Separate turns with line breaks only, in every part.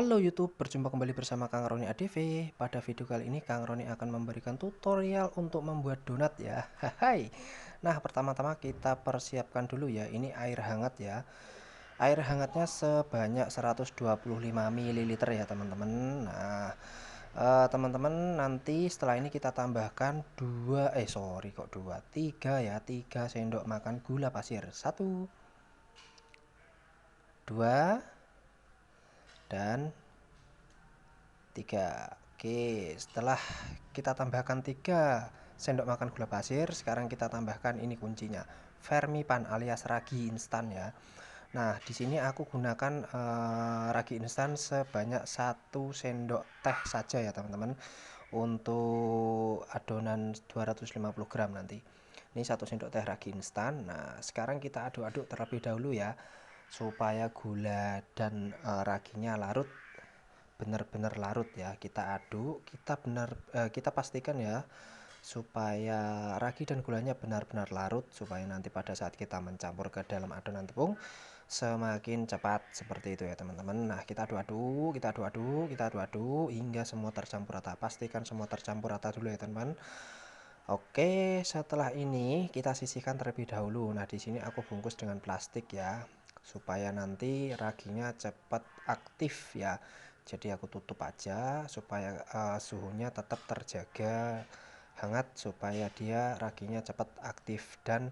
Halo YouTube, berjumpa kembali bersama Kang Roni ADV. Pada video kali ini Kang Roni akan memberikan tutorial untuk membuat donat ya. Hai. Nah, pertama-tama kita persiapkan dulu ya. Ini air hangat ya. Air hangatnya sebanyak 125 ml ya, teman-teman. Nah, teman-teman nanti setelah ini kita tambahkan 3 ya, 3 sendok makan gula pasir. 1, 2, dan 3. Oke, setelah kita tambahkan 3 sendok makan gula pasir, sekarang kita tambahkan ini kuncinya, Fermipan alias ragi instan ya. Nah, di sini aku gunakan ragi instan sebanyak 1 sendok teh saja ya, teman-teman. Untuk adonan 250 gram nanti. Ini 1 sendok teh ragi instan. Nah, sekarang kita aduk-aduk terlebih dahulu ya, supaya gula dan raginya larut, benar-benar larut ya. Kita aduk, kita pastikan ya supaya ragi dan gulanya benar-benar larut, supaya nanti pada saat kita mencampur ke dalam adonan tepung semakin cepat, seperti itu ya teman-teman. Nah, kita aduk-aduk, kita aduk-aduk, kita aduk-aduk hingga semua tercampur rata. Pastikan semua tercampur rata dulu ya teman-teman. Oke, setelah ini kita sisihkan terlebih dahulu. Nah, di sini aku bungkus dengan plastik ya, supaya nanti raginya cepat aktif ya. Jadi aku tutup aja supaya suhunya tetap terjaga hangat, supaya dia raginya cepat aktif dan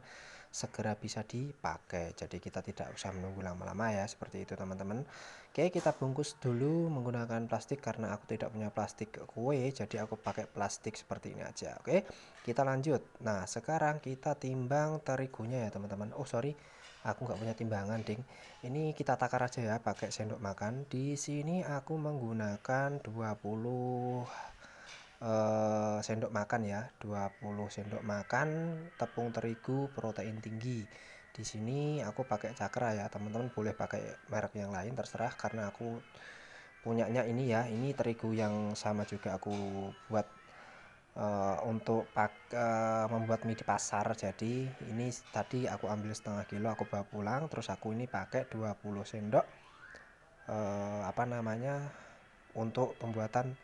segera bisa dipakai. Jadi kita tidak usah menunggu lama-lama ya, seperti itu teman-teman. Oke, kita bungkus dulu menggunakan plastik karena aku tidak punya plastik kue, jadi aku pakai plastik seperti ini aja. Oke, kita lanjut. Nah, sekarang kita timbang terigunya ya teman-teman. Oh sorry, aku nggak punya timbangan ding. Ini kita takar aja ya pakai sendok makan. Di sini aku menggunakan 20 sendok makan ya, 20 sendok makan tepung terigu protein tinggi. Di sini aku pakai Cakra ya, teman-teman boleh pakai merek yang lain terserah, karena aku punyanya ini ya, ini terigu yang sama juga aku buat untuk membuat mie di pasar. Jadi ini tadi aku ambil setengah kilo, aku bawa pulang, terus aku ini pakai 20 sendok untuk pembuatan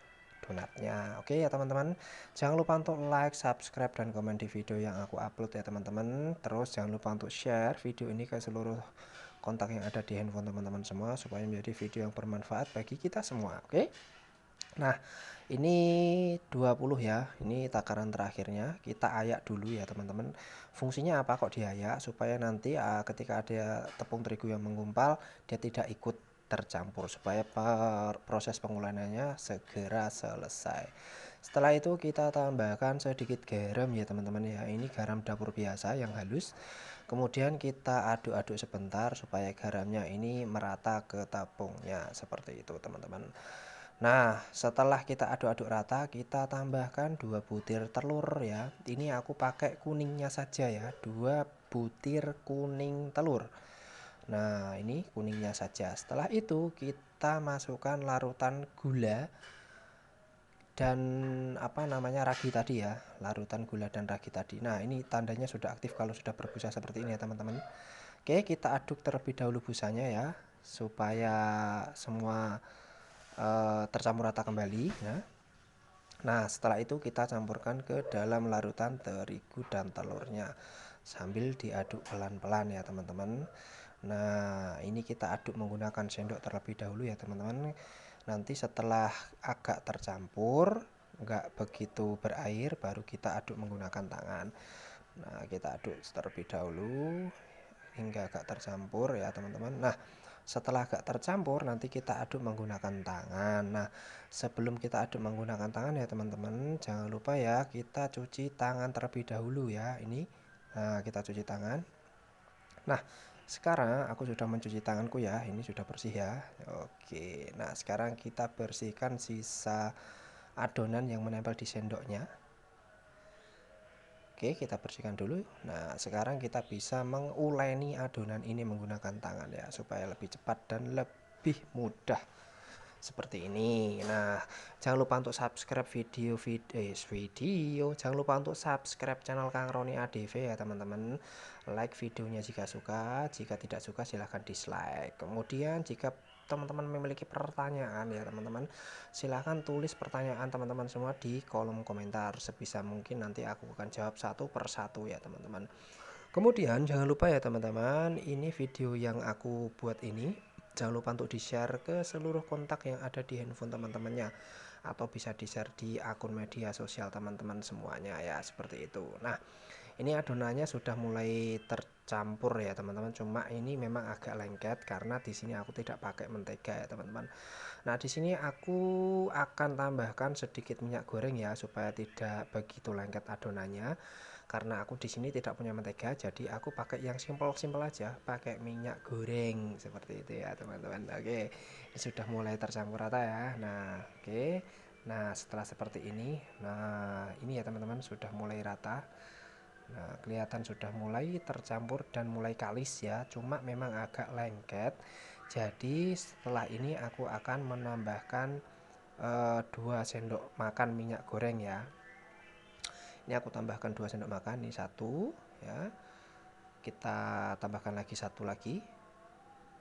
donatnya. Oke ya teman-teman, jangan lupa untuk like, subscribe, dan komen di video yang aku upload ya teman-teman. Terus jangan lupa untuk share video ini ke seluruh kontak yang ada di handphone teman-teman semua, supaya menjadi video yang bermanfaat bagi kita semua. Oke, nah ini 20 ya, ini takaran terakhirnya. Kita ayak dulu ya teman-teman. Fungsinya apa kok diayak? Supaya nanti ketika ada tepung terigu yang menggumpal, dia tidak ikut tercampur, supaya proses pengulanannya segera selesai. Setelah itu kita tambahkan sedikit garam ya teman-teman ya. Ini garam dapur biasa yang halus. Kemudian kita aduk-aduk sebentar supaya garamnya ini merata ke tepungnya, seperti itu teman-teman. Nah, setelah kita aduk-aduk rata, kita tambahkan 2 butir telur ya. Ini aku pakai kuningnya saja ya, 2 butir kuning telur. Nah, ini kuningnya saja. Setelah itu kita masukkan larutan gula dan ragi tadi ya, larutan gula dan ragi tadi. Nah, ini tandanya sudah aktif kalau sudah berbusa seperti ini ya teman-teman. Oke, kita aduk terlebih dahulu busanya ya, supaya semua tercampur rata kembali ya. Nah, setelah itu kita campurkan ke dalam larutan terigu dan telurnya sambil diaduk pelan-pelan ya teman-teman. Nah, ini kita aduk menggunakan sendok terlebih dahulu ya teman-teman. Nanti setelah agak tercampur, nggak begitu berair, baru kita aduk menggunakan tangan. Nah, kita aduk terlebih dahulu hingga agak tercampur ya teman-teman. Nah, setelah agak tercampur nanti kita aduk menggunakan tangan. Nah, sebelum kita aduk menggunakan tangan ya teman-teman, jangan lupa ya kita cuci tangan terlebih dahulu ya. Ini, nah kita cuci tangan. Nah, sekarang aku sudah mencuci tanganku ya, ini sudah bersih ya. Oke, nah sekarang kita bersihkan sisa adonan yang menempel di sendoknya. Oke, kita bersihkan dulu. Nah, sekarang kita bisa menguleni adonan ini menggunakan tangan ya, supaya lebih cepat dan lebih mudah. Seperti ini. Nah, jangan lupa untuk subscribe jangan lupa untuk subscribe channel Kang Roni ADV ya teman-teman. Like videonya jika suka, jika tidak suka silahkan dislike. Kemudian jika teman-teman memiliki pertanyaan ya teman-teman, silahkan tulis pertanyaan teman-teman semua di kolom komentar, sebisa mungkin nanti aku akan jawab satu persatu ya teman-teman. Kemudian jangan lupa ya teman-teman, ini video yang aku buat ini jangan lupa untuk di-share ke seluruh kontak yang ada di handphone teman-temannya, atau bisa di-share di akun media sosial teman-teman semuanya ya, seperti itu. Nah, ini adonannya sudah mulai tercampur ya teman-teman, cuma ini memang agak lengket karena di sini aku tidak pakai mentega ya teman-teman. Nah, di sini aku akan tambahkan sedikit minyak goreng ya supaya tidak begitu lengket adonannya. Karena aku di sini tidak punya mentega, jadi aku pakai yang simpel-simpel aja, pakai minyak goreng seperti itu ya teman-teman. Oke, ini sudah mulai tercampur rata ya. Nah, oke. Nah, setelah seperti ini, nah ini ya teman-teman sudah mulai rata. Nah, kelihatan sudah mulai tercampur dan mulai kalis ya, cuma memang agak lengket. Jadi setelah ini aku akan menambahkan 2 sendok makan minyak goreng ya. Ini aku tambahkan 2 sendok makan, ini 1 ya. Kita tambahkan lagi 1 lagi.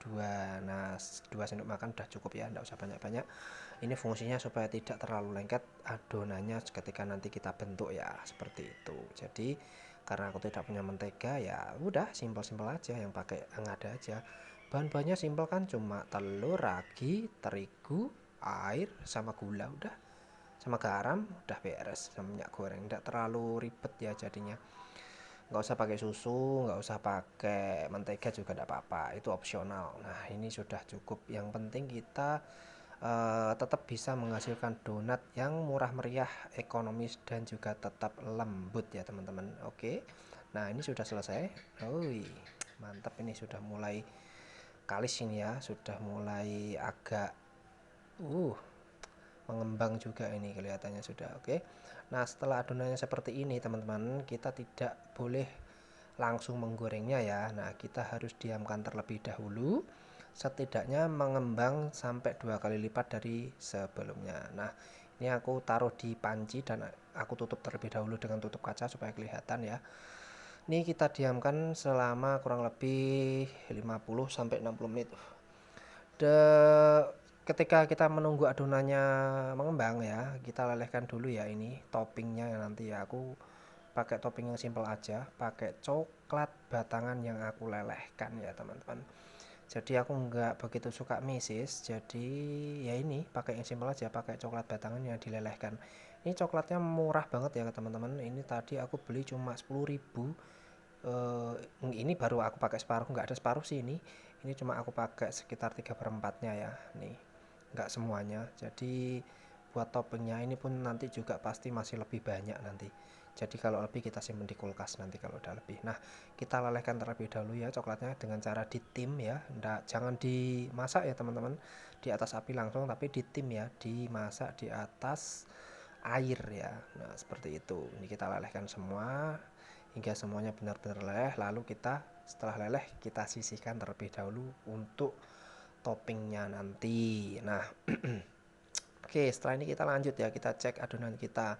2. Nah, 2 sendok makan udah cukup ya, enggak usah banyak-banyak. Ini fungsinya supaya tidak terlalu lengket adonannya ketika nanti kita bentuk ya, seperti itu. Jadi karena aku tidak punya mentega ya udah simpel-simpel aja, yang pakai yang ada aja. Bahan-bahannya simpel kan, cuma telur, ragi, terigu, air sama gula udah, sama garam udah beres, sama minyak goreng. Enggak terlalu ribet ya jadinya. Nggak usah pakai susu, nggak usah pakai mentega juga enggak apa-apa, itu opsional. Nah, ini sudah cukup. Yang penting kita tetap bisa menghasilkan donat yang murah meriah, ekonomis, dan juga tetap lembut ya teman-teman. Oke, nah ini sudah selesai. Wih, mantap, ini sudah mulai kalis ini ya, sudah mulai agak mengembang juga, ini kelihatannya sudah oke. Nah, setelah adonannya seperti ini teman-teman, kita tidak boleh langsung menggorengnya ya. Nah, kita harus diamkan terlebih dahulu, setidaknya mengembang sampai 2 kali lipat dari sebelumnya. Nah, ini aku taruh di panci dan aku tutup terlebih dahulu dengan tutup kaca supaya kelihatan ya. Ini kita diamkan selama kurang lebih 50 sampai 60 menit. Ketika kita menunggu adonannya mengembang ya, kita lelehkan dulu ya ini toppingnya nanti ya. Aku pakai topping yang simpel aja, pakai coklat batangan yang aku lelehkan ya teman-teman. Jadi aku nggak begitu suka mesis, jadi ya ini pakai yang simpel aja, pakai coklat batangan yang dilelehkan. Ini coklatnya murah banget ya teman-teman, ini tadi aku beli cuma 10.000. Ini baru aku pakai separuh, nggak ada separuh sih ini cuma aku pakai sekitar 3/4-nya ya nih, nggak semuanya. Jadi buat toppingnya ini pun nanti juga pasti masih lebih banyak nanti, jadi kalau lebih kita simpan di kulkas nanti kalau udah lebih. Nah, kita lelehkan terlebih dahulu ya coklatnya dengan cara ditim ya, jangan dimasak ya teman-teman di atas api langsung, tapi ditim ya, dimasak di atas air ya. Nah, seperti itu. Ini kita lelehkan semua hingga semuanya benar-benar leleh, lalu kita setelah leleh kita sisihkan terlebih dahulu untuk toppingnya nanti. Nah, oke, setelah ini kita lanjut ya, kita cek adonan kita.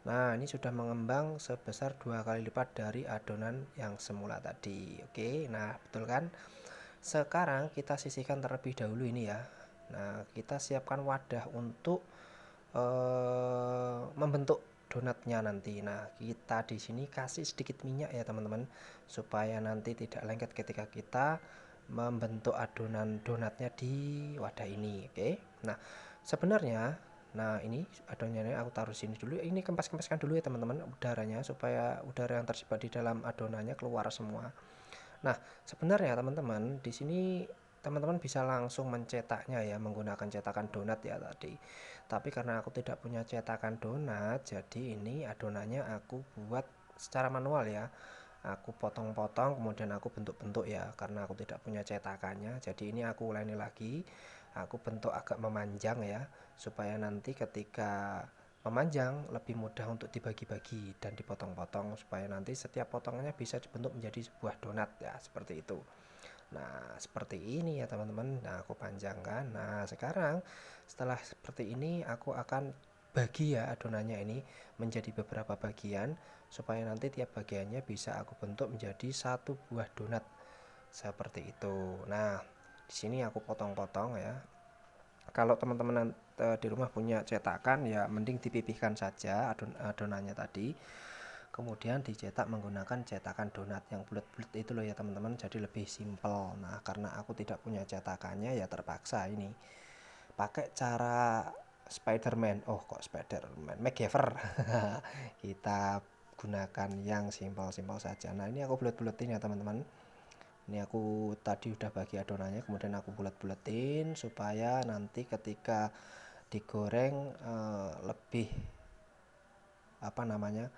Nah, ini sudah mengembang sebesar 2 kali lipat dari adonan yang semula tadi. Oke, nah betul kan? Sekarang kita sisihkan terlebih dahulu ini ya. Nah, kita siapkan wadah untuk membentuk donatnya nanti. Nah, kita di sini kasih sedikit minyak ya teman-teman, supaya nanti tidak lengket ketika kita membentuk adonan donatnya di wadah ini. Oke, nah sebenarnya, nah ini adonannya aku taruh sini dulu. Ini kempes-kempeskan dulu ya teman-teman udaranya, supaya udara yang terjebak di dalam adonannya keluar semua. Nah, sebenarnya teman-teman di sini teman-teman bisa langsung mencetaknya ya menggunakan cetakan donat ya tadi. Tapi karena aku tidak punya cetakan donat, jadi ini adonannya aku buat secara manual ya. Aku potong-potong kemudian aku bentuk-bentuk ya, karena aku tidak punya cetakannya. Jadi ini aku uleni lagi. Aku bentuk agak memanjang ya, supaya nanti ketika memanjang lebih mudah untuk dibagi-bagi dan dipotong-potong, supaya nanti setiap potongannya bisa dibentuk menjadi sebuah donat ya, seperti itu. Nah, seperti ini ya teman-teman. Nah, aku panjangkan. Nah, sekarang setelah seperti ini aku akan bagi ya adonannya ini menjadi beberapa bagian, supaya nanti tiap bagiannya bisa aku bentuk menjadi satu buah donat seperti itu. Nah, Di sini aku potong-potong ya. Kalau teman-teman di rumah punya cetakan ya mending dipipihkan saja adonannya tadi. Kemudian dicetak menggunakan cetakan donat yang bulat-bulat itu loh ya teman-teman, jadi lebih simpel. Nah, karena aku tidak punya cetakannya ya terpaksa ini pakai cara Spiderman. Oh, kok Spiderman? MacGyver. Kita gunakan yang simpel-simpel saja. Nah, ini aku bulet-buletin ya teman-teman. Ini aku tadi udah bagi adonannya, kemudian aku bulet-buletin supaya nanti ketika digoreng lebih apa namanya,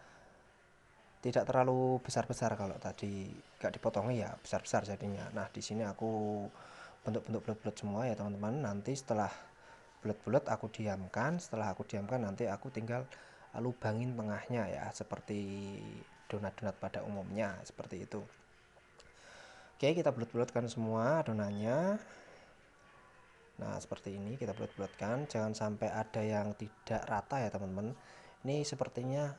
tidak terlalu besar-besar. Kalau tadi gak dipotongnya ya besar-besar jadinya. Nah, di sini aku bentuk-bentuk bulat-bulat semua ya teman-teman. Nanti setelah bulat-bulat aku diamkan. Setelah aku diamkan nanti aku tinggal lubangin tengahnya ya, seperti donat-donat pada umumnya seperti itu. Oke, kita bulat-bulatkan semua adonannya. Nah, seperti ini kita bulat-bulatkan, jangan sampai ada yang tidak rata ya teman-teman. Ini sepertinya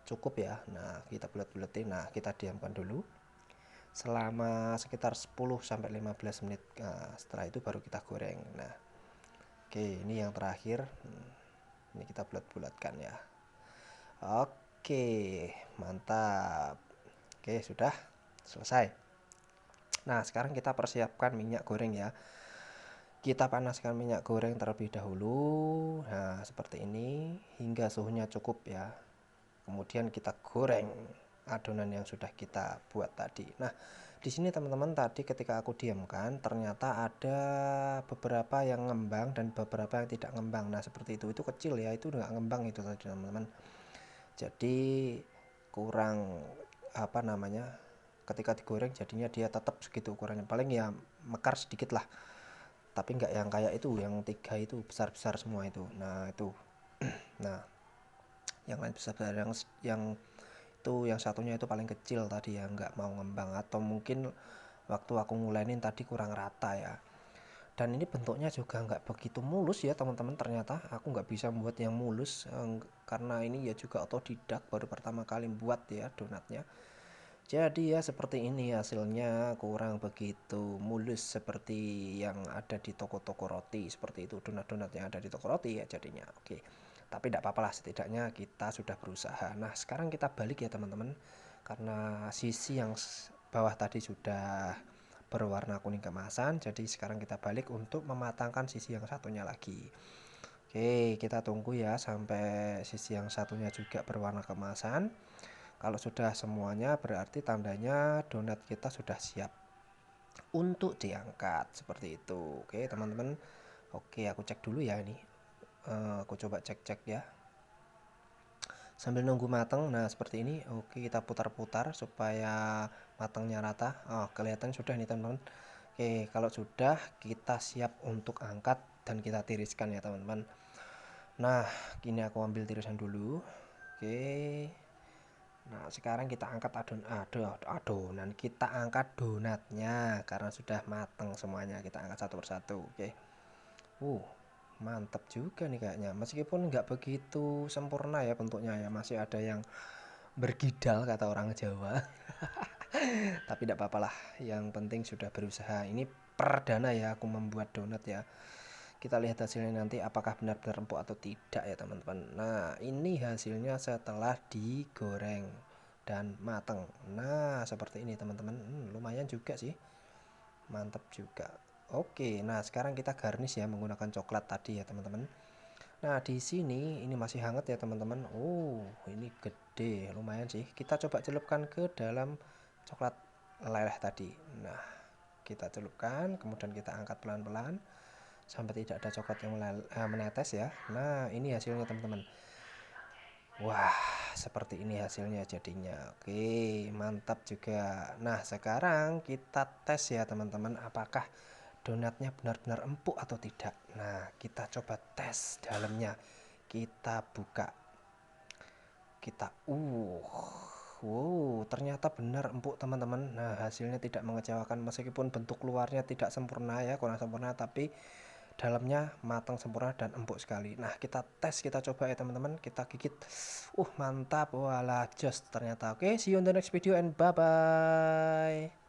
cukup ya. Nah, kita bulat-bulatin. Nah, kita diamkan dulu selama sekitar 10 sampai 15 menit. Nah, setelah itu baru kita goreng. Nah, oke, ini yang terakhir. Ini kita bulat-bulatkan ya. Oke, mantap. Oke, sudah selesai. Nah, sekarang kita persiapkan minyak goreng ya. Kita panaskan minyak goreng terlebih dahulu. Nah, seperti ini hingga suhunya cukup ya. Kemudian kita goreng adonan yang sudah kita buat tadi. Nah, di sini teman-teman tadi ketika aku diamkan ternyata ada beberapa yang ngembang dan beberapa yang tidak ngembang. Nah, seperti itu kecil ya, itu nggak ngembang itu tadi teman-teman. Jadi kurang apa namanya, ketika digoreng jadinya dia tetap segitu ukurannya, paling ya mekar sedikit lah, tapi nggak yang kayak itu, yang 3 itu besar-besar semua itu. Nah, itu. Nah, yang lain besar-besar, yang itu yang satunya itu paling kecil tadi ya, nggak mau ngembang, atau mungkin waktu aku ngulenin tadi kurang rata ya. Dan ini bentuknya juga nggak begitu mulus ya teman-teman, ternyata aku nggak bisa membuat yang mulus karena ini ya juga otodidak, baru pertama kali buat ya donatnya. Jadi ya seperti ini hasilnya, kurang begitu mulus seperti yang ada di toko-toko roti. Seperti itu donat-donat yang ada di toko roti ya jadinya. Oke, tapi tidak apa-apa lah, setidaknya kita sudah berusaha. Nah, sekarang kita balik ya teman-teman, karena sisi yang bawah tadi sudah berwarna kuning keemasan, jadi sekarang kita balik untuk mematangkan sisi yang satunya lagi. Oke, kita tunggu ya sampai sisi yang satunya juga berwarna keemasan. Kalau sudah semuanya berarti tandanya donat kita sudah siap untuk diangkat seperti itu. Oke teman-teman. Oke, aku cek dulu ya ini. Aku coba cek-cek ya sambil nunggu matang. Nah, seperti ini. Oke, kita putar-putar supaya matangnya rata. Oh, kelihatan sudah nih teman-teman. Oke, kalau sudah kita siap untuk angkat dan kita tiriskan ya teman-teman. Nah, ini aku ambil tirisan dulu. Oke. Nah, sekarang kita angkat adonan, kita angkat donatnya karena sudah matang semuanya. Kita angkat satu persatu. Oke. Mantap juga nih kayaknya. Meskipun nggak begitu sempurna ya bentuknya ya, masih ada yang bergidal kata orang Jawa. Tapi tidak apa-apa lah. Yang penting sudah berusaha. Ini perdana ya aku membuat donat ya. Kita lihat hasilnya nanti apakah benar-benar empuk atau tidak ya teman-teman. Nah, ini hasilnya setelah digoreng dan matang. Nah, seperti ini teman-teman. Lumayan juga sih, mantap juga. Oke, nah sekarang kita garnish ya menggunakan coklat tadi ya teman-teman. Nah, di sini ini masih hangat ya teman-teman. Ini gede, lumayan sih. Kita coba celupkan ke dalam coklat leleh tadi. Nah, kita celupkan, kemudian kita angkat pelan-pelan sampai tidak ada coklat yang menetes ya. Nah, ini hasilnya teman-teman. Wah, seperti ini hasilnya jadinya. Oke, mantap juga. Nah, sekarang kita tes ya teman-teman, apakah donatnya benar-benar empuk atau tidak. Nah, kita coba tes dalamnya. Kita buka. Kita ternyata benar empuk teman-teman. Nah, hasilnya tidak mengecewakan meskipun bentuk luarnya tidak sempurna ya, kurang sempurna, tapi dalamnya matang sempurna dan empuk sekali. Nah, kita tes, kita coba ya teman-teman, kita gigit. Mantap, walah jos ternyata. Oke, see you on the next video and bye bye.